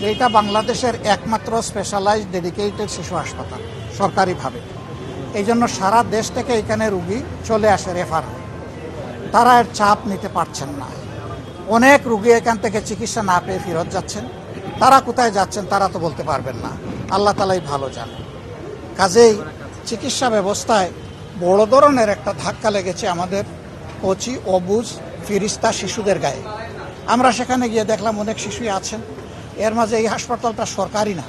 এইটা বাংলাদেশের একমাত্র স্পেশালাইজড ডেডিকেটেড শিশু হাসপাতাল সরকারিভাবে। এই জন্য সারা দেশ থেকে এখানে রুগী চলে আসে রেফার হয়। তারা এর চাপ নিতে পারছেন না। অনেক রুগী এখান থেকে চিকিৎসা না পেয়ে ফেরত যাচ্ছেন। তারা কোথায় যাচ্ছেন তারা তো বলতে পারবেন না, আল্লাহ তালাই ভালো জানে। কাজেই চিকিৎসা ব্যবস্থায় বড় ধরনের একটা ধাক্কা লেগেছে আমাদের কচি, অবুঝ, ফিরিস্তা শিশুদের গায়ে। আমরা সেখানে গিয়ে দেখলাম অনেক শিশুই আছেন। এর মাঝে এই হাসপাতালটা সরকারি না,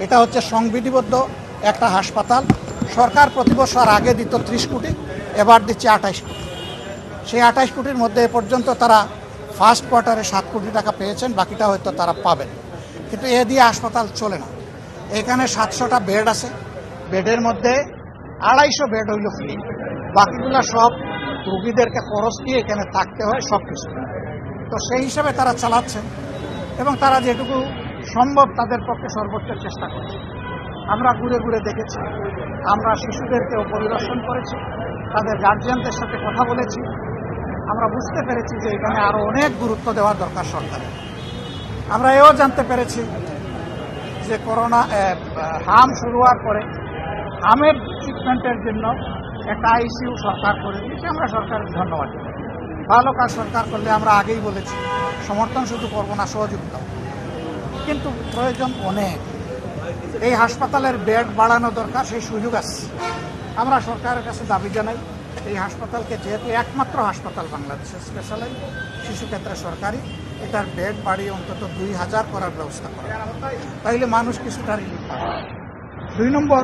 এটা হচ্ছে সংবিধিবদ্ধ একটা হাসপাতাল। সরকার প্রতি বছর আগে দিত 30 কোটি, এবার দিচ্ছে 28 কোটি। সেই 28 কোটির মধ্যে এ পর্যন্ত তারা ফার্স্ট কোয়ার্টারে 7 কোটি টাকা পেয়েছেন, বাকিটা হয়তো তারা পাবেন। কিন্তু এ দিয়ে হাসপাতাল চলে না। এখানে 700টা বেড আছে, বেডের মধ্যে 250 বেড হইল ফ্রি, বাকিগুলো সব রুগীদেরকে খরচ দিয়ে এখানে থাকতে হয় সব কিছু। তো সেই হিসাবে তারা চালাচ্ছেন এবং তারা যেটুকু সম্ভব তাদের পক্ষে সর্বোচ্চ চেষ্টা করছে। আমরা ঘুরে ঘুরে দেখেছি, আমরা শিশুদেরকেও পরিদর্শন করেছি, তাদের গার্জিয়ানদের সাথে কথা বলেছি। আমরা বুঝতে পেরেছি যে এখানে আরও অনেক গুরুত্ব দেওয়ার দরকার সরকারের। আমরা এও জানতে পেরেছি যে করোনা হাম শুরু হওয়ার পরে হামের ট্রিটমেন্টের জন্য একটা আইসিইউ সরকার করে দিয়েছে। আমরা সরকারের ধন্যবাদ দিই। ভালো কাজ সরকার করলে আমরা আগেই বলেছি সমর্থন শুধু করব না, সহযোগিতা। কিন্তু প্রয়োজন অনেক। এই হাসপাতালের বেড বাড়ানো দরকার, সেই সুযোগ আছে। আমরা সরকারের কাছে দাবি জানাই এই হাসপাতালকে, যেহেতু একমাত্র হাসপাতাল বাংলাদেশের স্পেশালাইজড শিশু ক্ষেত্রে সরকারি, এটার বেড বাড়িয়ে অন্তত 2000 করার ব্যবস্থা করা, তাইলে মানুষ কিছুটা রিলিফ পাবে। 2 নম্বর,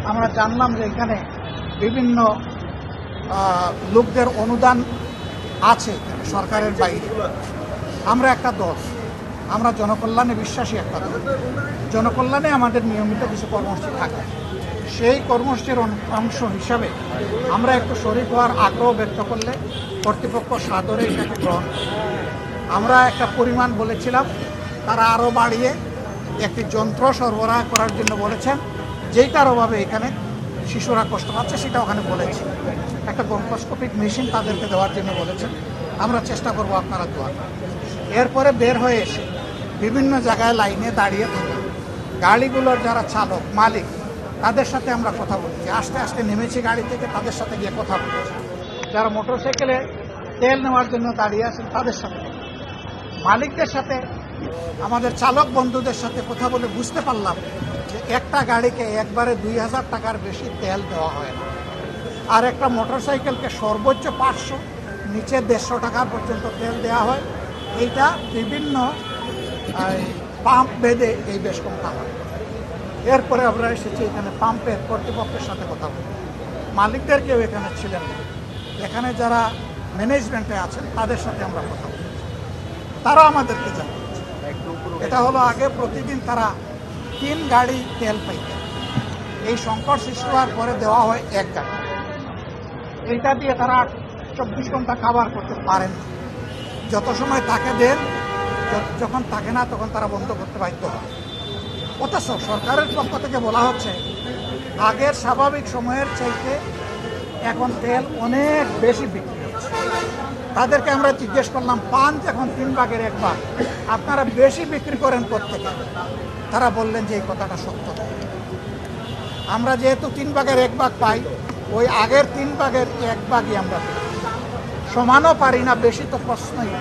আমরা জানলাম যে এখানে বিভিন্ন লোকদের অনুদান আছে সরকারের বাইরে। আমরা একটা দল, আমরা জনকল্যাণে বিশ্বাসী একটা দল। জনকল্যাণে আমাদের নিয়মিত কিছু কর্মসূচি থাকে। সেই কর্মসূচির অংশ হিসাবে আমরা একটু শরীক হওয়ার আগ্রহ ব্যক্ত করলে কর্তৃপক্ষ সাদরে এটাকে গ্রহণ করে। আমরা একটা পরিমাণ বলেছিলাম, তারা আরও বাড়িয়ে একটি যন্ত্র সরবরাহ করার জন্য বলেছেন, যেইটার অভাবে এখানে শিশুরা কষ্ট পাচ্ছে সেটা ওখানে বলেছি। একটা ব্রঙ্কোস্কোপিক মেশিন তাদেরকে দেওয়ার জন্য বলেছেন। আমরা চেষ্টা করব, আপনারা দোয়া। এরপরে বের হয়ে এসে বিভিন্ন জায়গায় লাইনে দাঁড়িয়ে থাকি গাড়িগুলোর যারা চালক, মালিক, তাদের সাথে আমরা কথা বলেছি। আস্তে আস্তে নেমেছি গাড়ি থেকে, তাদের সাথে গিয়ে কথা বলেছি। যারা মোটরসাইকেলে তেল নেওয়ার জন্য দাঁড়িয়ে আছেন তাদের সাথে, মালিকদের সাথে, আমাদের চালক বন্ধুদের সাথে কথা বলে বুঝতে পারলাম যে একটা গাড়িকে একবারে 2000 টাকার বেশি তেল দেওয়া হয় না। আর একটা মোটরসাইকেলকে সর্বোচ্চ 500, নিচে 150 টাকা পর্যন্ত তেল দেওয়া হয়। এইটা বিভিন্ন পাম্প বেঁধে এই বেশ কম টাকা। এরপরে আমরা এসেছি এখানে পাম্পের কর্তৃপক্ষের সাথে কথা বলি। মালিকদের কেউ এখানে ছিলেন না, এখানে যারা ম্যানেজমেন্টে আছেন তাদের সাথে আমরা কথা বলি। তারা আমাদেরকে জানাচ্ছে এটা হলো আগে প্রতিদিন তারা 3 গাড়ি তেল পাইতেন। এই সংকট সৃষ্টি হওয়ার পরে দেওয়া হয় 1 গাড়ি। এইটা দিয়ে তারা 24 ঘন্টা খাবার করতে পারেন না। যত সময় তাকে দেন, যখন থাকে না তখন তারা বন্ধ করতে বাধ্য হয়। অথচ সরকারের পক্ষ থেকে বলা হচ্ছে আগের স্বাভাবিক সময়ের চাইতে এখন তেল অনেক বেশি বিক্রি হচ্ছে। তাদেরকে আমরা জিজ্ঞেস করলাম, পান এখন 3 ভাগের 1 ভাগ, আপনারা বেশি বিক্রি করেন কোত্থেকে? তারা বললেন যে এই কথাটা সত্য। আমরা যেহেতু 3 ভাগের 1 ভাগ পাই, ওই আগের 3 ভাগের 1 ভাগই আমরা সমানও পারি না, বেশি তো প্রশ্নই।